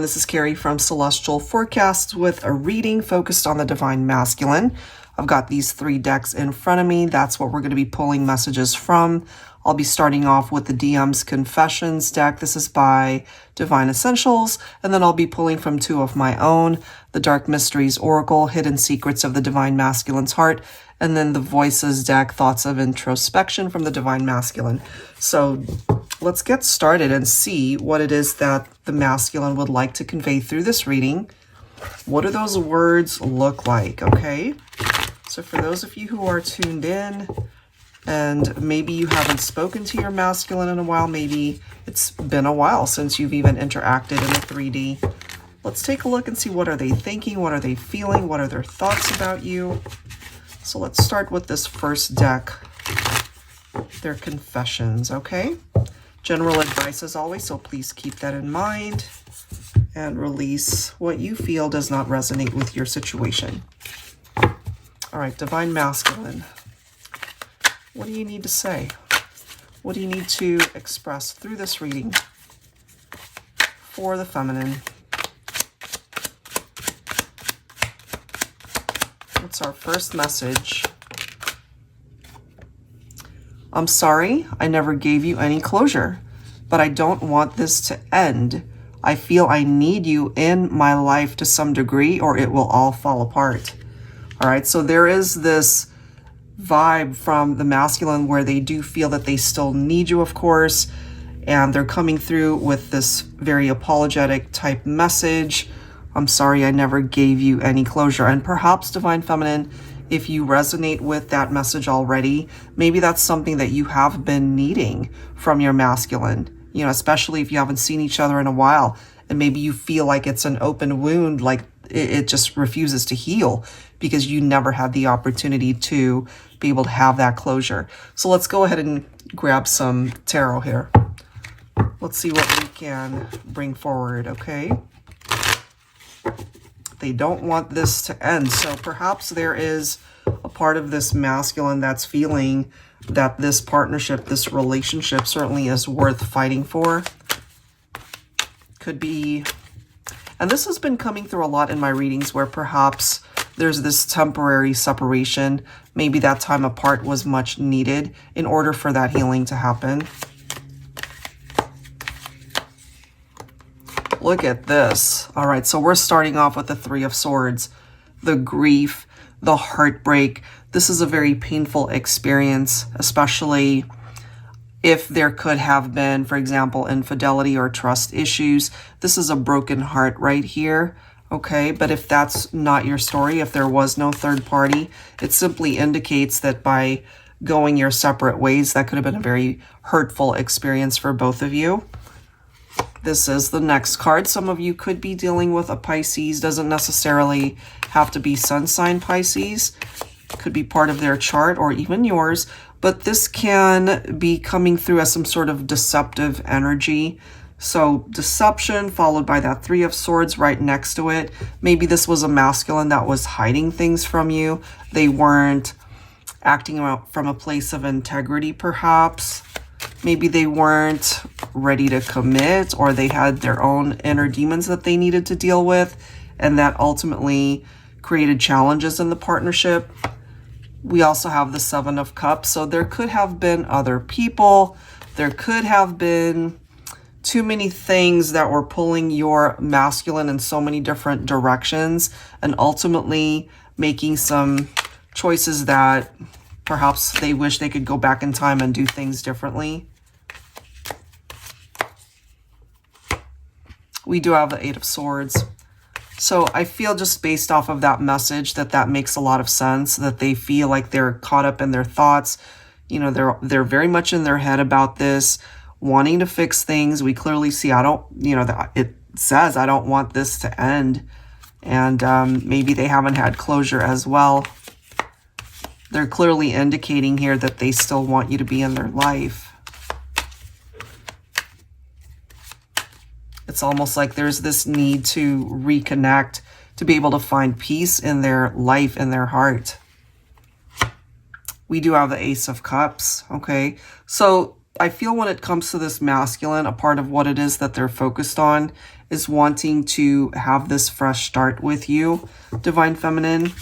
everyone, this is Carrie from Celestial Forecasts with a reading focused on the Divine Masculine. I've got these 3 decks in front of me. That's what we're going to be pulling messages from. I'll be starting off with the DM's Confessions deck. This is by Divine Essentials, and then I'll be pulling from 2 of my own, the Dark Mysteries Oracle, Hidden Secrets of the Divine Masculine's Heart, and then the Voices deck, Thoughts of Introspection from the Divine Masculine. So let's get started and see what it is that the masculine would like to convey through this reading. What do those words look like, okay? So for those of you who are tuned in and maybe you haven't spoken to your masculine in a while, maybe it's been a while since you've even interacted in the 3D. Let's take a look and see what are they thinking, what are they feeling, what are their thoughts about you. So let's start with this first deck, their confessions, okay? General advice as always, so please keep that in mind and release what you feel does not resonate with your situation. All right, Divine Masculine, what do you need to say? What do you need to express through this reading for the feminine? What's our first message? I'm sorry, I never gave you any closure, but I don't want this to end. I feel I need you in my life to some degree or it will all fall apart. All right, so there is this vibe from the masculine where they do feel that they still need you, of course, and they're coming through with this very apologetic type message. I'm sorry I never gave you any closure. And perhaps, Divine Feminine, if you resonate with that message already, maybe that's something that you have been needing from your masculine, you know, especially if you haven't seen each other in a while and maybe you feel like it's an open wound, like it just refuses to heal because you never had the opportunity to be able to have that closure. So let's go ahead and grab some tarot here. Let's see what we can bring forward, okay? They don't want this to end. So perhaps there is a part of this masculine that's feeling that this partnership, this relationship certainly is worth fighting for. Could be, and this has been coming through a lot in my readings where perhaps there's this temporary separation. Maybe that time apart was much needed in order for that healing to happen. Look at this. All right, so we're starting off with the 3 of Swords, the grief, the heartbreak. This is a very painful experience, especially if there could have been, for example, infidelity or trust issues. This is a broken heart right here, okay? But if that's not your story, if there was no third party, it simply indicates that by going your separate ways, that could have been a very hurtful experience for both of you. This is the next card. Some of you could be dealing with a Pisces. Doesn't necessarily have to be sun sign Pisces. Could be part of their chart or even yours. But this can be coming through as some sort of deceptive energy. So deception followed by that 3 of Swords right next to it. Maybe this was a masculine that was hiding things from you. They weren't acting out from a place of integrity perhaps. Maybe they weren't ready to commit or they had their own inner demons that they needed to deal with and that ultimately created challenges in the partnership. We also have the 7 of Cups. So there could have been other people. There could have been too many things that were pulling your masculine in so many different directions and ultimately making some choices that perhaps they wish they could go back in time and do things differently. We do have the 8 of Swords. So I feel just based off of that message that makes a lot of sense, that they feel like they're caught up in their thoughts. You know, they're very much in their head about this, wanting to fix things. We clearly see, it says, I don't want this to end. And maybe they haven't had closure as well. They're clearly indicating here that they still want you to be in their life. It's almost like there's this need to reconnect, to be able to find peace in their life, in their heart. We do have the Ace of Cups, okay? So I feel when it comes to this masculine, a part of what it is that they're focused on is wanting to have this fresh start with you, Divine Feminine.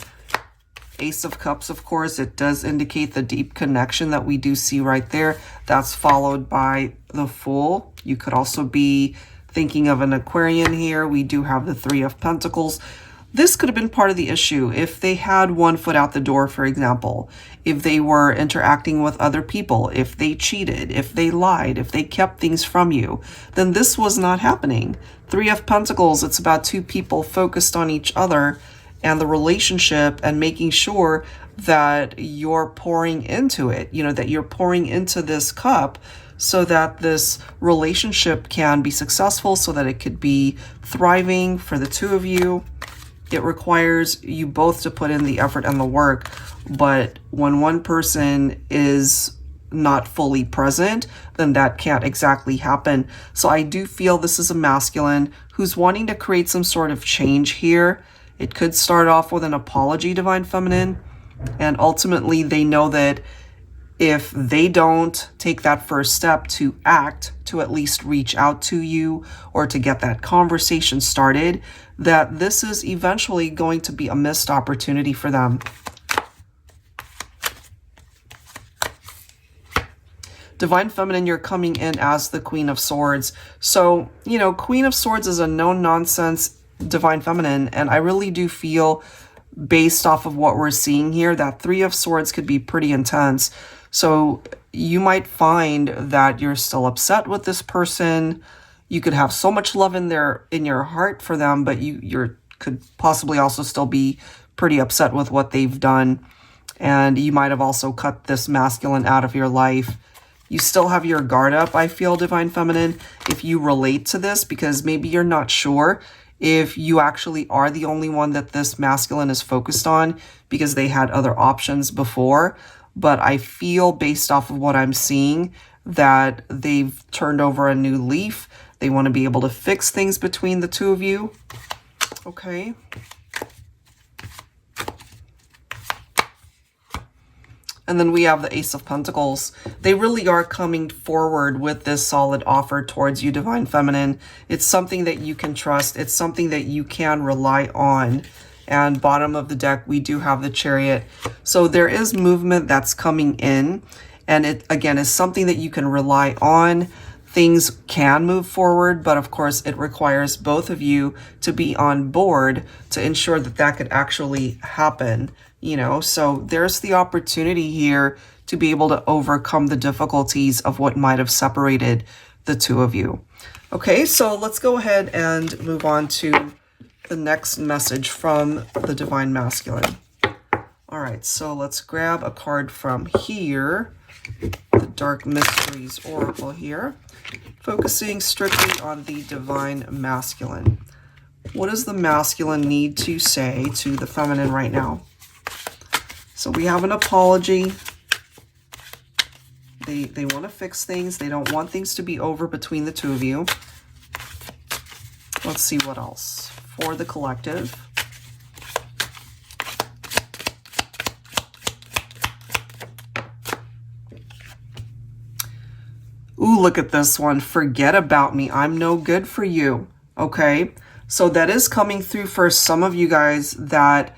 Ace of Cups, of course, it does indicate the deep connection that we do see right there. That's followed by the Fool. You could also be thinking of an Aquarian here. We do have the Three of Pentacles. This could have been part of the issue if they had one foot out the door, for example, if they were interacting with other people, if they cheated, if they lied, if they kept things from you, then this was not happening. Three of Pentacles, it's about two people focused on each other and the relationship and making sure that you're pouring into it, you know, that you're pouring into this cup so that this relationship can be successful, so that it could be thriving for the two of you. It requires you both to put in the effort and the work, but when one person is not fully present, then that can't exactly happen. So I do feel this is a masculine who's wanting to create some sort of change here. It could start off with an apology, Divine Feminine, and ultimately they know that if they don't take that first step to act, to at least reach out to you or to get that conversation started, that this is eventually going to be a missed opportunity for them. Divine Feminine, you're coming in as the Queen of Swords. So, you know, Queen of Swords is a no-nonsense Divine Feminine, and I really do feel, based off of what we're seeing here, that Three of Swords could be pretty intense. So you might find that you're still upset with this person. You could have so much love in your heart for them, but you could possibly also still be pretty upset with what they've done. And you might have also cut this masculine out of your life. You still have your guard up, I feel, Divine Feminine, if you relate to this, because maybe you're not sure if you actually are the only one that this masculine is focused on because they had other options before. But I feel, based off of what I'm seeing, that they've turned over a new leaf. They want to be able to fix things between the two of you. Okay. And then we have the Ace of Pentacles. They really are coming forward with this solid offer towards you, Divine Feminine. It's something that you can trust. It's something that you can rely on. And bottom of the deck, we do have the Chariot. So there is movement that's coming in. And it, again, is something that you can rely on. Things can move forward, but of course, it requires both of you to be on board to ensure that that could actually happen. You know, so there's the opportunity here to be able to overcome the difficulties of what might have separated the two of you. Okay, so let's go ahead and move on to the next message from the Divine Masculine. All right, so let's grab a card from here, the Dark Mysteries Oracle here, focusing strictly on the Divine Masculine. What does the masculine need to say to the feminine right now? So we have an apology. They want to fix things. They don't want things to be over between the two of you. Let's see what else. For the collective. Ooh, look at this one. Forget about me. I'm no good for you. Okay. So that is coming through for some of you guys that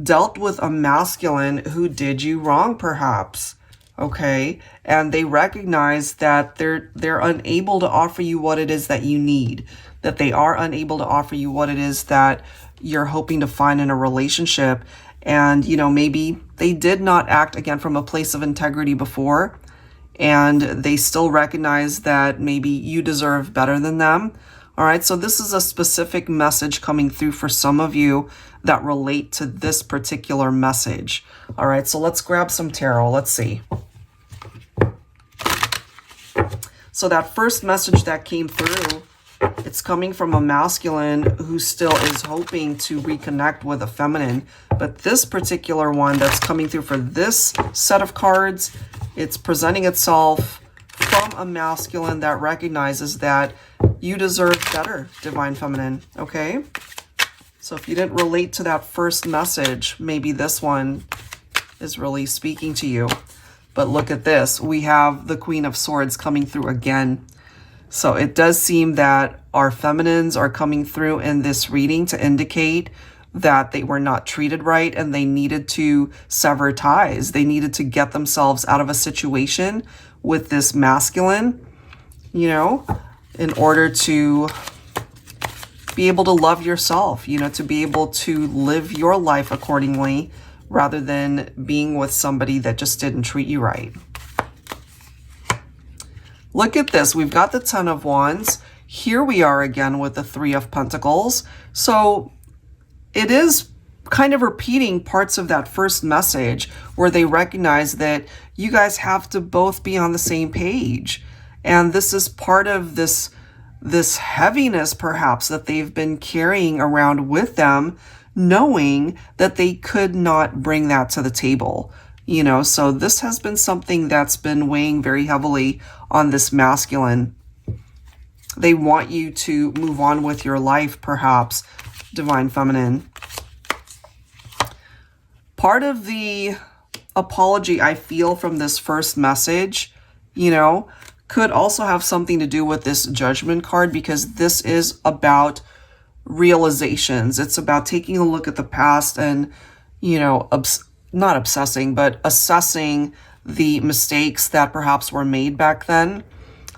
dealt with a masculine who did you wrong, perhaps. Okay. And they recognize that they're unable to offer you what it is that you need, that they are unable to offer you what it is that you're hoping to find in a relationship. And, you know, maybe they did not act, again, from a place of integrity before, and they still recognize that maybe you deserve better than them. All right, so this is a specific message coming through for some of you that relate to this particular message. All right, so let's grab some tarot. Let's see. So that first message that came through, it's coming from a masculine who still is hoping to reconnect with a feminine. But this particular one that's coming through for this set of cards, it's presenting itself from a masculine that recognizes that you deserve better, Divine Feminine, okay? So if you didn't relate to that first message, maybe this one is really speaking to you. But look at this. We have the Queen of Swords coming through again. So it does seem that our feminines are coming through in this reading to indicate that they were not treated right and they needed to sever ties. They needed to get themselves out of a situation with this masculine, you know, in order to be able to love yourself, you know, to be able to live your life accordingly rather than being with somebody that just didn't treat you right. Look at this. We've got the Ten of Wands. Here we are again with the Three of Pentacles. So it is kind of repeating parts of that first message where they recognize that you guys have to both be on the same page. And this is part of this heaviness perhaps that they've been carrying around with them, knowing that they could not bring that to the table. You know, so this has been something that's been weighing very heavily on this masculine. They want you to move on with your life, perhaps, Divine Feminine. Part of the apology I feel from this first message, you know, could also have something to do with this Judgment card, because this is about realizations. It's about taking a look at the past and, you know, not obsessing, but assessing the mistakes that perhaps were made back then.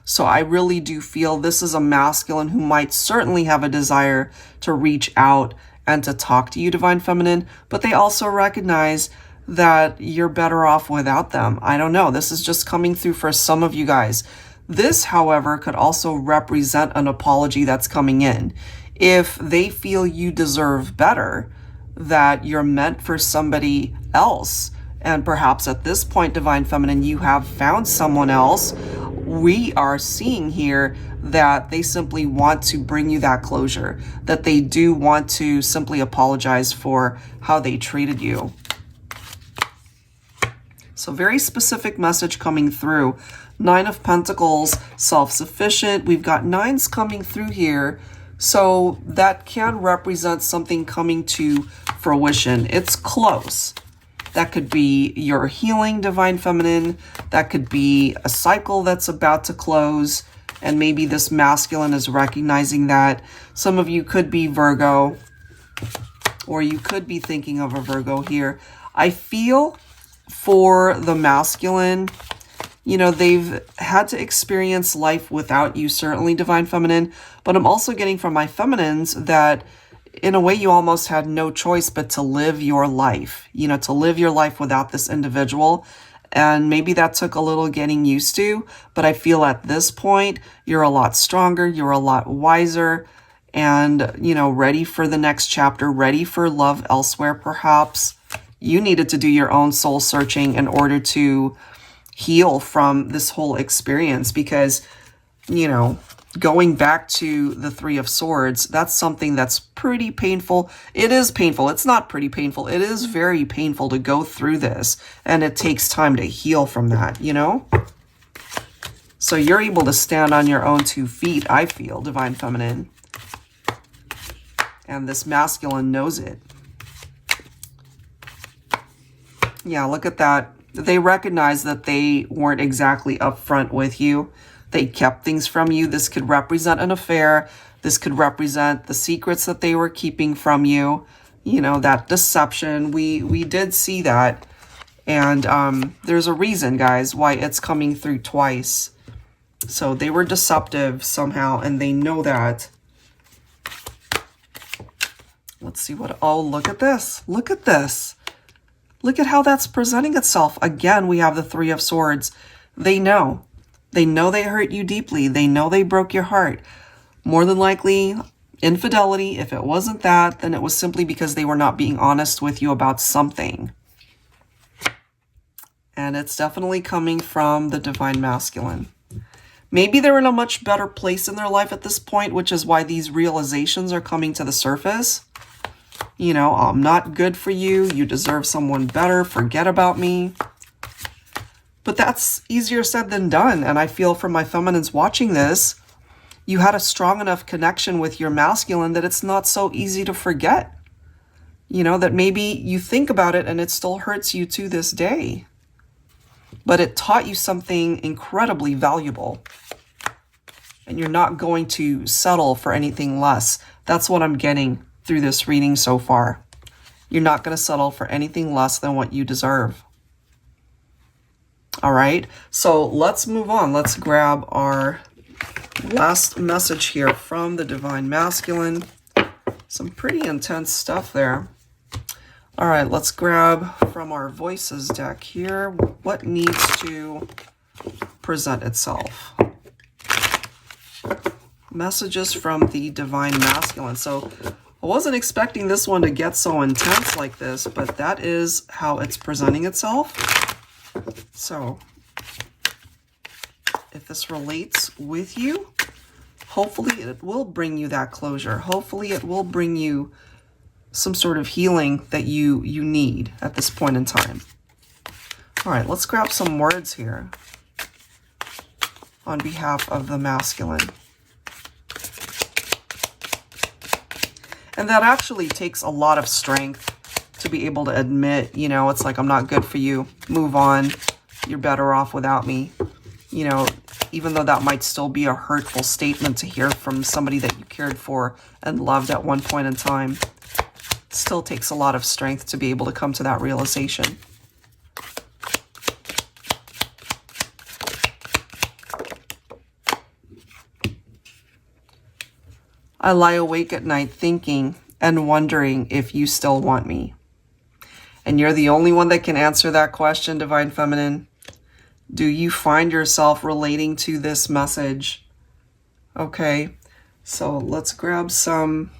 So I really do feel this is a masculine who might certainly have a desire to reach out and to talk to you, Divine Feminine, but they also recognize that you're better off without them. I don't know. This is just coming through for some of you guys. This, however, could also represent an apology that's coming in. If they feel you deserve better, that you're meant for somebody else, and perhaps at this point, Divine Feminine, you have found someone else, we are seeing here that they simply want to bring you that closure, that they do want to simply apologize for how they treated you. So very specific message coming through. Nine of Pentacles, self-sufficient. We've got nines coming through here. So that can represent something coming to fruition. It's close. That could be your healing, Divine Feminine. That could be a cycle that's about to close. And maybe this masculine is recognizing that. Some of you could be Virgo, or you could be thinking of a Virgo here. I feel for the masculine, you know, they've had to experience life without you, certainly, Divine Feminine. But I'm also getting from my feminines that in a way you almost had no choice but to live your life, you know, to live your life without this individual. And maybe that took a little getting used to, but I feel at this point, you're a lot stronger, you're a lot wiser, and, you know, ready for the next chapter, ready for love elsewhere, perhaps. You needed to do your own soul searching in order to heal from this whole experience, because, you know, going back to the Three of Swords, that's something that's pretty painful. It is painful. It's not pretty painful. It is very painful to go through this, and it takes time to heal from that, you know? So you're able to stand on your own 2 feet, I feel, Divine Feminine. And this masculine knows it. Yeah, look at that. They recognize that they weren't exactly upfront with you. They kept things from you. This could represent an affair. This could represent the secrets that they were keeping from you. You know, that deception. We did see that. And there's a reason, guys, why it's coming through twice. So they were deceptive somehow, and they know that. Let's see what... Oh, look at this. Look at this. Look at how that's presenting itself. Again, we have the Three of Swords. They know. They know they hurt you deeply. They know they broke your heart. More than likely, infidelity. If it wasn't that, then it was simply because they were not being honest with you about something. And it's definitely coming from the Divine Masculine. Maybe they're in a much better place in their life at this point, which is why these realizations are coming to the surface. You know, I'm not good for you. You deserve someone better. Forget about me. But that's easier said than done. And I feel from my feminines watching this, you had a strong enough connection with your masculine that it's not so easy to forget. You know, that maybe you think about it and it still hurts you to this day. But it taught you something incredibly valuable. and you're not going to settle for anything less. That's what I'm getting through this reading so far. You're not going to settle for anything less than what you deserve. All right, so let's move on. Let's grab our last message here from the Divine Masculine. Some pretty intense stuff there. All right, let's grab from our Voices deck here what needs to present itself. Messages from the Divine Masculine. So I wasn't expecting this one to get so intense like this, but that is how it's presenting itself. So if this relates with you, hopefully it will bring you that closure. Hopefully it will bring you some sort of healing that you need at this point in time. All right, let's grab some words here on behalf of the masculine. And that actually takes a lot of strength to be able to admit, you know, it's like, I'm not good for you. Move on. You're better off without me. You know, even though that might still be a hurtful statement to hear from somebody that you cared for and loved at one point in time, it still takes a lot of strength to be able to come to that realization. I lie awake at night thinking and wondering if you still want me. And you're the only one that can answer that question, Divine Feminine. Do you find yourself relating to this message? Okay, so let's grab some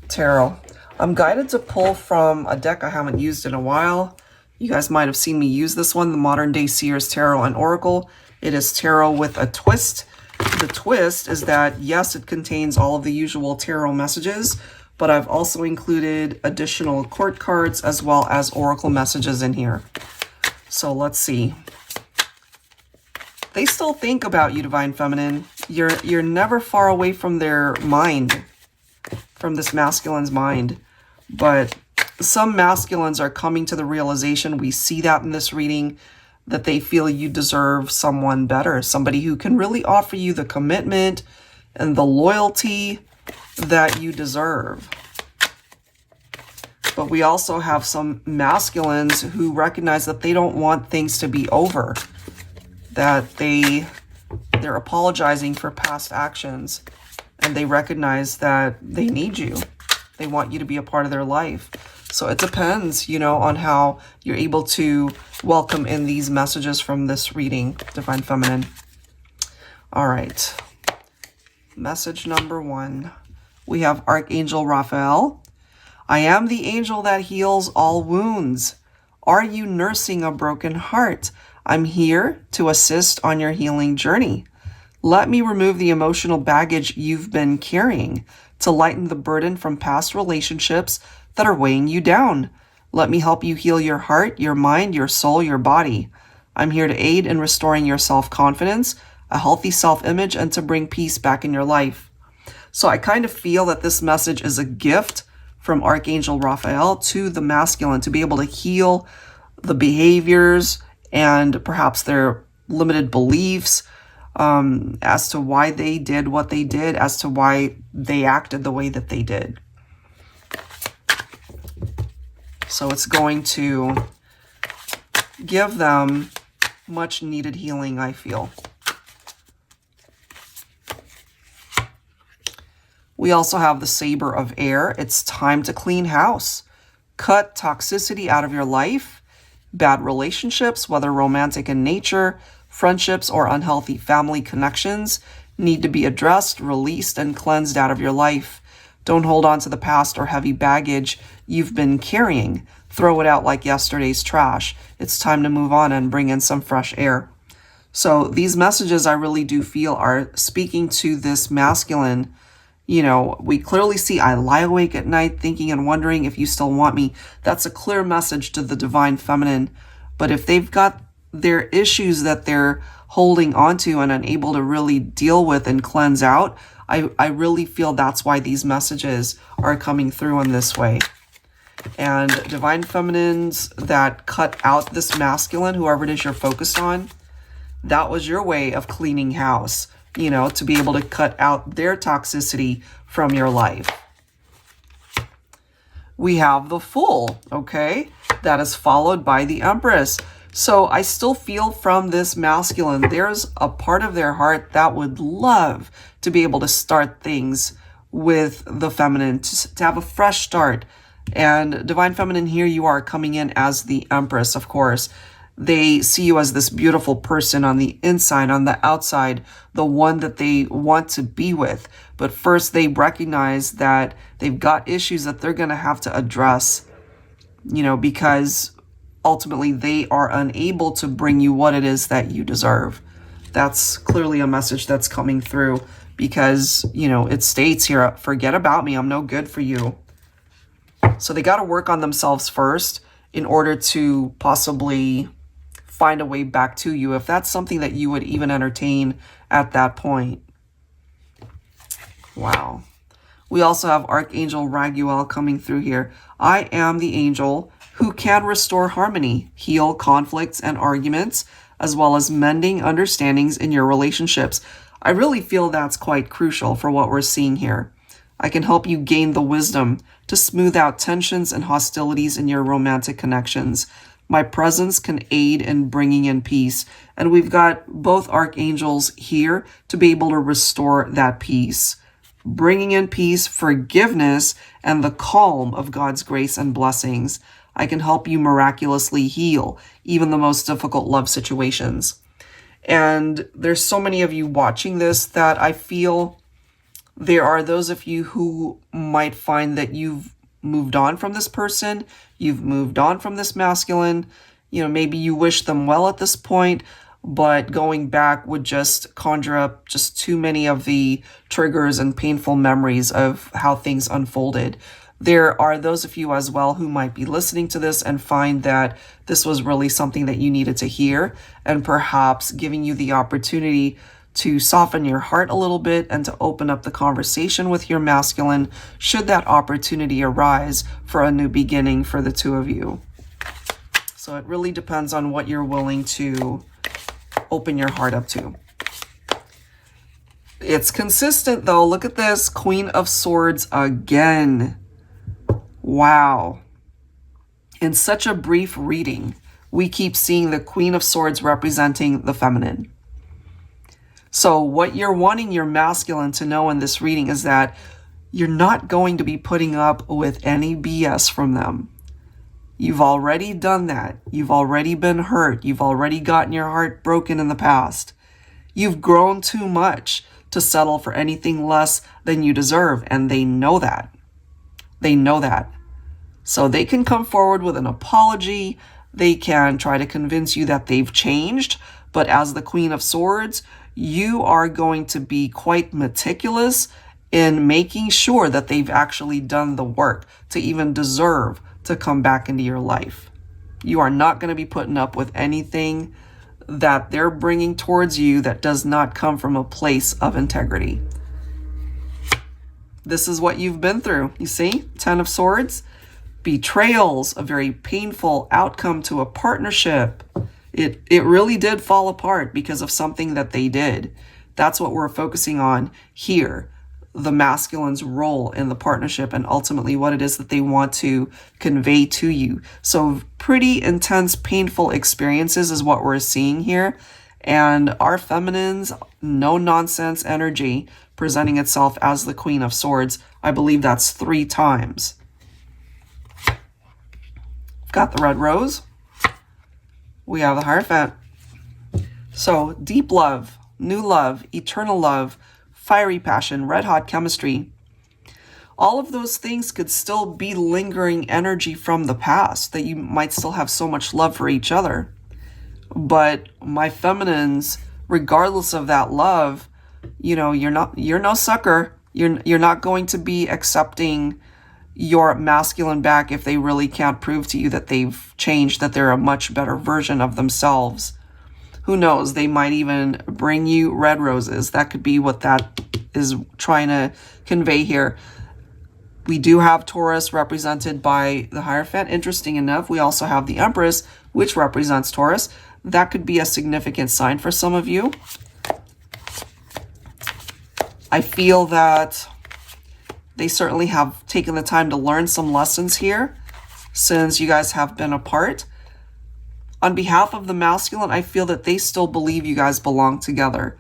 tarot. I'm guided to pull from a deck I haven't used in a while. You guys might have seen me use this one, the Modern Day Seers Tarot and Oracle. It is tarot with a twist. The twist is that, yes, it contains all of the usual tarot messages, but I've also included additional court cards as well as oracle messages in here. So let's see. They still think about you, Divine Feminine. You're never far away from their mind, from this masculine's mind. But some masculines are coming to the realization, we see that in this reading, that they feel you deserve someone better, somebody who can really offer you the commitment and the loyalty that you deserve. But we also have some masculines who recognize that they don't want things to be over, that they're apologizing for past actions, and they recognize that they need you. They want you to be a part of their life. So it depends, you know, on how you're able to welcome in these messages from this reading, Divine Feminine. All right. Message number 1. We have Archangel Raphael. I am the angel that heals all wounds. Are you nursing a broken heart? I'm here to assist on your healing journey. Let me remove the emotional baggage you've been carrying to lighten the burden from past relationships that are weighing you down. Let me help you heal your heart, your mind, your soul, your body. I'm here to aid in restoring your self-confidence, a healthy self-image, and to bring peace back in your life. So I kind of feel that this message is a gift from Archangel Raphael to the masculine to be able to heal the behaviors and perhaps their limited beliefs as to why they did what they did, as to why they acted the way that they did. So it's going to give them much needed healing, I feel. We also have the Saber of Air. It's time to clean house. Cut toxicity out of your life. Bad relationships, whether romantic in nature, friendships, or unhealthy family connections, need to be addressed, released, and cleansed out of your life. Don't hold on to the past or heavy baggage you've been carrying. Throw it out like yesterday's trash. It's time to move on and bring in some fresh air. So these messages I really do feel are speaking to this masculine. You know, we clearly see, I lie awake at night thinking and wondering if you still want me. That's a clear message to the Divine Feminine. But if they've got their issues that they're holding onto and unable to really deal with and cleanse out, I really feel that's why these messages are coming through in this way. And Divine Feminines that cut out this masculine, whoever it is you're focused on, that was your way of cleaning house. you know, to be able to cut out their toxicity from your life. We have the Fool, okay? That is followed by the Empress. So I still feel from this masculine, there's a part of their heart that would love to be able to start things with the feminine, to have a fresh start. And Divine Feminine, here you are coming in as the Empress, of course. They see you as this beautiful person on the inside, on the outside, the one that they want to be with. But first, they recognize that they've got issues that they're going to have to address, you know, because ultimately they are unable to bring you what it is that you deserve. That's clearly a message that's coming through because, you know, it states here, forget about me, I'm no good for you. So they got to work on themselves first in order to possibly find a way back to you, if that's something that you would even entertain at that point. Wow. We also have Archangel Raguel coming through here. I am the angel who can restore harmony, heal conflicts and arguments, as well as mending understandings in your relationships. I really feel that's quite crucial for what we're seeing here. I can help you gain the wisdom to smooth out tensions and hostilities in your romantic connections. My presence can aid in bringing in peace. And we've got both archangels here to be able to restore that peace. Bringing in peace, forgiveness, and the calm of God's grace and blessings. I can help you miraculously heal even the most difficult love situations. And there's so many of you watching this that I feel there are those of you who might find that you've moved on from this person, you've moved on from this masculine, you know, maybe you wish them well at this point, but going back would just conjure up just too many of the triggers and painful memories of how things unfolded. There are those of you as well who might be listening to this and find that this was really something that you needed to hear, and perhaps giving you the opportunity to soften your heart a little bit and to open up the conversation with your masculine should that opportunity arise for a new beginning for the two of you. So it really depends on what you're willing to open your heart up to. It's consistent though. Look at this, Queen of Swords again. Wow. In such a brief reading, we keep seeing the Queen of Swords representing the feminine. So what you're wanting your masculine to know in this reading is that you're not going to be putting up with any BS from them. You've already done that. You've already been hurt. You've already gotten your heart broken in the past. You've grown too much to settle for anything less than you deserve, and they know that. They know that. So they can come forward with an apology. They can try to convince you that they've changed, but as the Queen of Swords, you are going to be quite meticulous in making sure that they've actually done the work to even deserve to come back into your life. You are not going to be putting up with anything that they're bringing towards you that does not come from a place of integrity. This is what you've been through. You see, 10 of Swords, betrayals, a very painful outcome to a partnership. It really did fall apart because of something that they did. That's what we're focusing on here. The masculine's role in the partnership and ultimately what it is that they want to convey to you. So pretty intense, painful experiences is what we're seeing here. And our feminine's no-nonsense energy presenting itself as the Queen of Swords. I believe that's 3 times. Got the red rose. We have the Hierophant. So deep love, new love, eternal love, fiery passion, red hot chemistry. All of those things could still be lingering energy from the past that you might still have so much love for each other. But my feminines, regardless of that love, you know, you're no sucker. You're not going to be accepting your masculine back if they really can't prove to you that they've changed, that they're a much better version of themselves. Who knows? They might even bring you red roses. That could be what that is trying to convey here. We do have Taurus represented by the Hierophant. Interesting enough, we also have the Empress, which represents Taurus. That could be a significant sign for some of you. I feel that they certainly have taken the time to learn some lessons here since you guys have been apart. On behalf of the masculine, I feel that they still believe you guys belong together.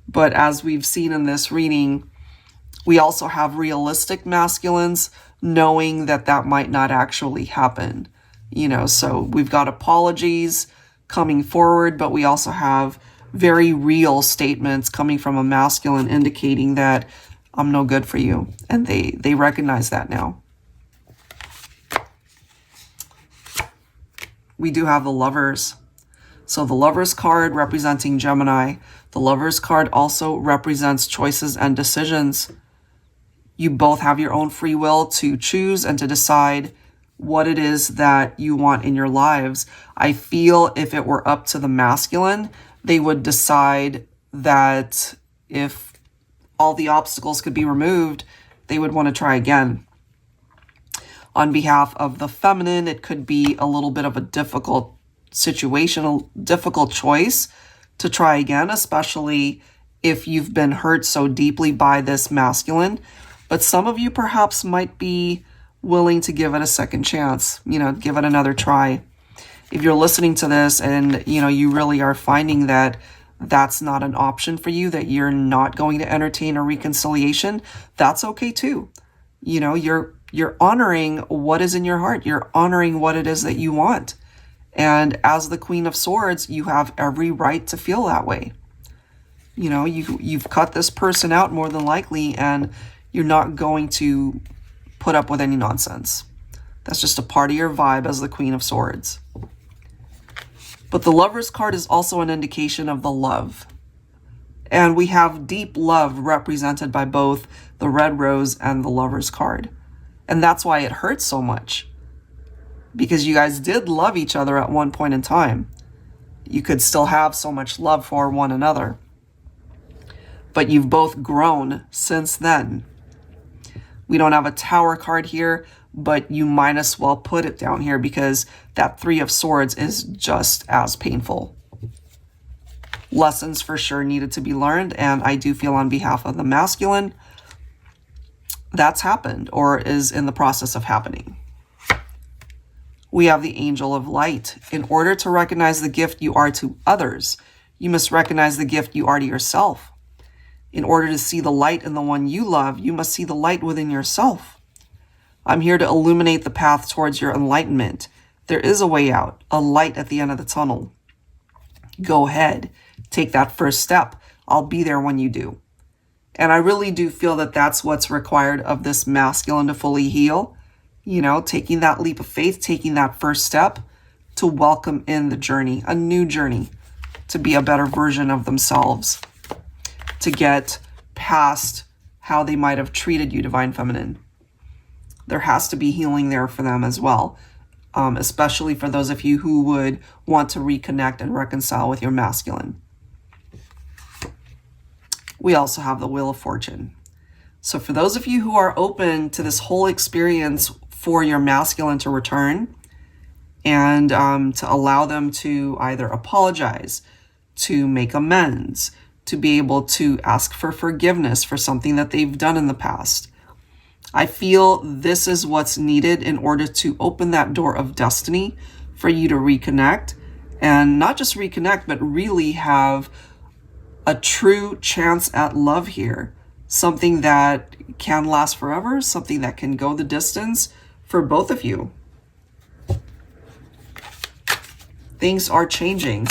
But as we've seen in this reading, we also have realistic masculines knowing that that might not actually happen. You know, so we've got apologies coming forward, but we also have very real statements coming from a masculine indicating that I'm no good for you. And they recognize that now. We do have the Lovers. So the Lovers card representing Gemini. The Lovers card also represents choices and decisions. You both have your own free will to choose and to decide what it is that you want in your lives. I feel if it were up to the masculine, they would decide that if all the obstacles could be removed, they would want to try again. On behalf of the feminine, it could be a little bit of a difficult situation, a difficult choice to try again, especially if you've been hurt so deeply by this masculine. But some of you perhaps might be willing to give it a second chance, you know, give it another try. If you're listening to this and, you know, you really are finding that that's not an option for you, that you're not going to entertain a reconciliation, that's okay too. You know, you're honoring what is in your heart. You're honoring what it is that you want. And as the Queen of Swords, you have every right to feel that way. You know, you've cut this person out more than likely, and you're not going to put up with any nonsense. That's just a part of your vibe as the Queen of Swords. But the Lovers card is also an indication of the love. And we have deep love represented by both the Red Rose and the Lovers card. And that's why it hurts so much. Because you guys did love each other at one point in time. You could still have so much love for one another. But you've both grown since then. We don't have a Tower card here, but you might as well put it down here because that Three of Swords is just as painful. Lessons for sure needed to be learned, and I do feel on behalf of the masculine, that's happened or is in the process of happening. We have the Angel of Light. In order to recognize the gift you are to others, you must recognize the gift you are to yourself. In order to see the light in the one you love, you must see the light within yourself. I'm here to illuminate the path towards your enlightenment. There is a way out, a light at the end of the tunnel. Go ahead, take that first step. I'll be there when you do. And I really do feel that that's what's required of this masculine to fully heal. You know, taking that leap of faith, taking that first step to welcome in the journey, a new journey, to be a better version of themselves, to get past how they might have treated you, Divine Feminine. There has to be healing there for them as well, especially for those of you who would want to reconnect and reconcile with your masculine. We also have the Wheel of Fortune. So for those of you who are open to this whole experience for your masculine to return and to allow them to either apologize, to make amends, to be able to ask for forgiveness for something that they've done in the past, I feel this is what's needed in order to open that door of destiny for you to reconnect, and not just reconnect, but really have a true chance at love here. Something that can last forever, something that can go the distance for both of you. Things are changing.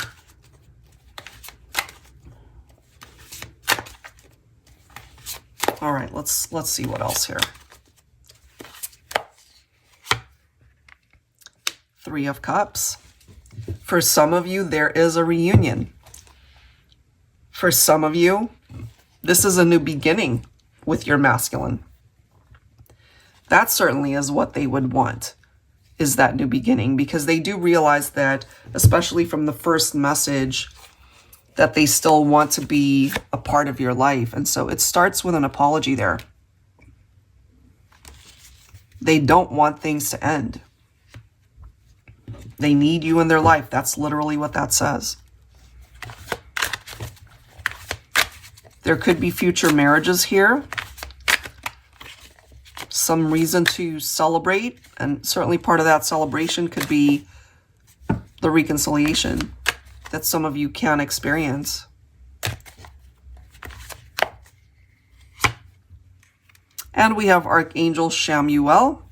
All right, let's see what else here. Three of Cups. For some of you, there is a reunion. For some of you, this is a new beginning with your masculine. That certainly is what they would want, is that new beginning, because they do realize that, especially from the first message, that they still want to be a part of your life. And so it starts with an apology there. They don't want things to end. They need you in their life. That's literally what that says. There could be future marriages here. Some reason to celebrate, and certainly part of that celebration could be the reconciliation that some of you can experience. And we have Archangel Shamuel.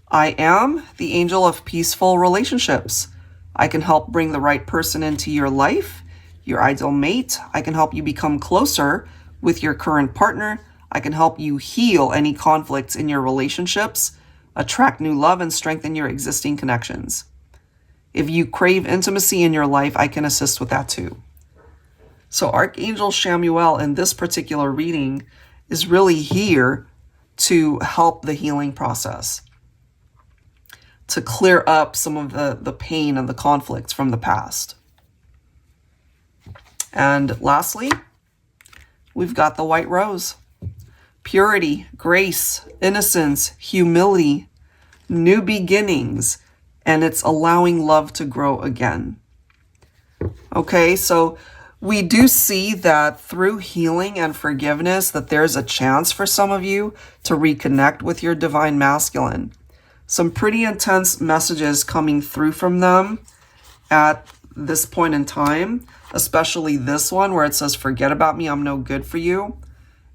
I am the angel of peaceful relationships. I can help bring the right person into your life, your ideal mate. I can help you become closer with your current partner. I can help you heal any conflicts in your relationships, attract new love, and strengthen your existing connections. If you crave intimacy in your life, I can assist with that too. So Archangel Shamuel in this particular reading is really here to help the healing process, to clear up some of the pain and the conflicts from the past. And lastly, we've got the White Rose. Purity, grace, innocence, humility, new beginnings, and it's allowing love to grow again. Okay, so we do see that through healing and forgiveness that there's a chance for some of you to reconnect with your divine masculine. Some pretty intense messages coming through from them at this point in time, especially this one where it says, forget about me, I'm no good for you.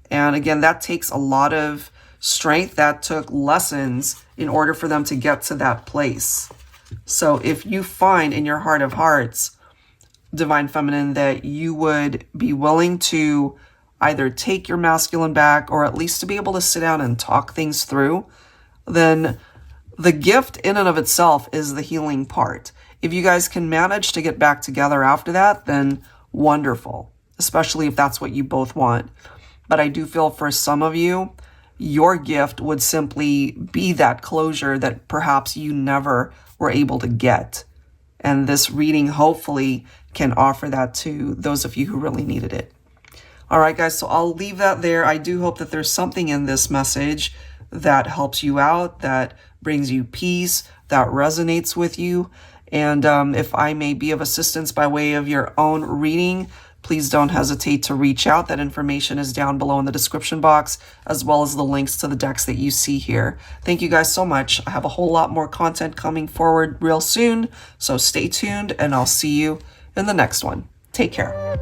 And again, that takes a lot of strength. That took lessons in order for them to get to that place. So if you find in your heart of hearts, Divine Feminine, that you would be willing to either take your masculine back or at least to be able to sit down and talk things through, then the gift in and of itself is the healing part. If you guys can manage to get back together after that, then wonderful, especially if that's what you both want. But I do feel for some of you, your gift would simply be that closure that perhaps you never were able to get. And this reading hopefully can offer that to those of you who really needed it. All right, guys, so I'll leave that there. I do hope that there's something in this message that helps you out, that brings you peace, that resonates with you. And if I may be of assistance by way of your own reading, please don't hesitate to reach out. That information is down below in the description box, as well as the links to the decks that you see here. Thank you guys so much. I have a whole lot more content coming forward real soon, so stay tuned, and I'll see you in the next one. Take care.